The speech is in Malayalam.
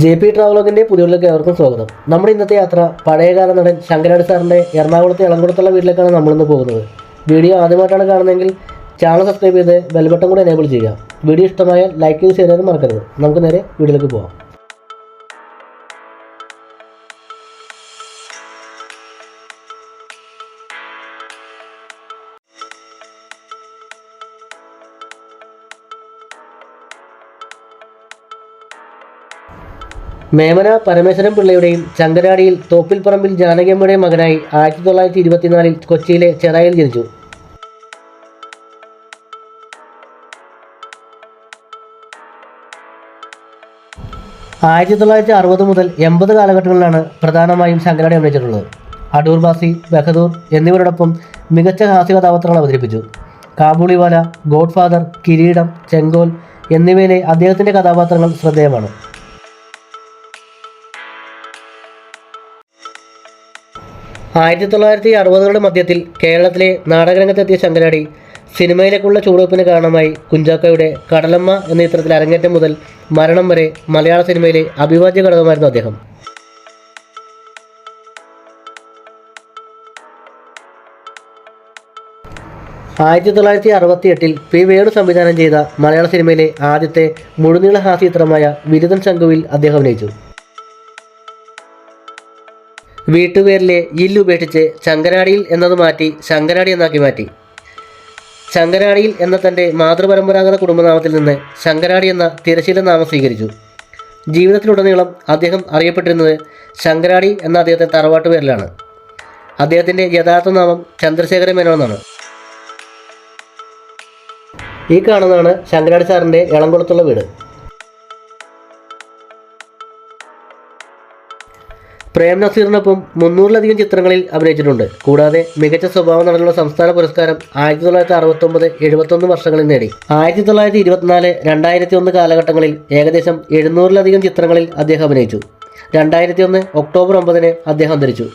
JP ട്രാവലോഗിൻ്റെ പുതിയതിലേക്ക് ഏവർക്കും സ്വാഗതം. നമ്മുടെ ഇന്നത്തെ യാത്ര പഴയകാല നടൻ ശങ്കരാടി സാറിൻ്റെ എറണാകുളത്തെ എളംകുളത്തുള്ള വീട്ടിലേക്കാണ് നമ്മളിന്ന് പോകുന്നത്. വീഡിയോ ആദ്യമായിട്ടാണ് കാണുന്നതെങ്കിൽ ചാനൽ സബ്സ്ക്രൈബ് ചെയ്ത് ബെൽ ബട്ടൺ കൂടെ എനേബിൾ ചെയ്യുക. വീഡിയോ ഇഷ്ടമായാൽ ലൈക്ക് ചെയ്ത് ഷെയർ ചെയ്യാനും മറക്കരുത്. നമുക്ക് നേരെ വീഡിയോയിലേക്ക് പോകാം. മേമന പരമേശ്വരൻ പിള്ളയുടെയും ചങ്കരാടിയിൽ തോപ്പിൽപ്പറമ്പിൽ ജാനകിയമ്മയുടെയും മകനായി 1924 കൊച്ചിയിലെ ചെറായിൽ ജനിച്ചു. 1960 മുതൽ 80 കാലഘട്ടങ്ങളിലാണ് പ്രധാനമായും ശങ്കരാടി അഭിനയിച്ചിട്ടുള്ളത്. അടൂർ ബാസി, ബഹദൂർ എന്നിവരോടൊപ്പം മികച്ച ഹാസ്യ കഥാപാത്രങ്ങൾ അവതരിപ്പിച്ചു. കാബൂളിവാല, ഗോഡ് ഫാദർ, കിരീടം, ചെങ്കോൽ എന്നിവയിലെ അദ്ദേഹത്തിൻ്റെ കഥാപാത്രങ്ങൾ ശ്രദ്ധേയമാണ്. 1960കളുടെ മധ്യത്തിൽ കേരളത്തിലെ നാടകരംഗത്തെത്തിയ ശങ്കരാടി സിനിമയിലേക്കുള്ള ചുവടുവയ്പ്പിന് കാരണമായി കുഞ്ചാക്കോയുടെ കടലമ്മ എന്ന ചിത്രത്തിൽ അരങ്ങേറ്റം മുതൽ മരണം വരെ മലയാള സിനിമയിലെ അവിഭാജ്യ ഘടകമായിരുന്നു അദ്ദേഹം. ആയിരത്തി 1968 P. വേണു സംവിധാനം ചെയ്ത മലയാള സിനിമയിലെ ആദ്യത്തെ മുഴുനീള ഹാസ്യ ചിത്രമായ വിരുദൻ ശംഖുവിൽ അദ്ദേഹം അഭിനയിച്ചു. വീട്ടുപേരിലെ ഇല്ല് ഉപേക്ഷിച്ച് ശങ്കരാടിയിൽ എന്നത് മാറ്റി ശങ്കരാടി എന്നാക്കി മാറ്റി. ശങ്കരാടിയിൽ എന്ന തൻ്റെ മാതൃപരമ്പരാഗത കുടുംബനാമത്തിൽ നിന്ന് ശങ്കരാടി എന്ന തിരശ്ശീല നാമം സ്വീകരിച്ചു. ജീവിതത്തിലുടനീളം അദ്ദേഹം അറിയപ്പെട്ടിരുന്നത് ശങ്കരാടി എന്ന അദ്ദേഹത്തെ തറവാട്ട് പേരിലാണ്. അദ്ദേഹത്തിൻ്റെ യഥാർത്ഥ നാമം ചന്ദ്രശേഖര മേനോൻ എന്നാണ്. ഈ കാണുന്നതാണ് ശങ്കരാടി സാറിൻ്റെ എളംകുളത്തുള്ള വീട്. പ്രേം നസീറിനൊപ്പം 300-ലധികം ചിത്രങ്ങളിൽ അഭിനയിച്ചിട്ടുണ്ട്. കൂടാതെ മികച്ച സ്വഭാവ നടനുള്ള സംസ്ഥാന പുരസ്കാരം 1969, 71 വർഷങ്ങളിൽ നേടി. 1924, 2001 കാലഘട്ടങ്ങളിൽ ഏകദേശം 700-ലധികം ചിത്രങ്ങളിൽ അദ്ദേഹം അഭിനയിച്ചു. 2001 ഒക്ടോബർ 9 അദ്ദേഹം അന്തരിച്ചു.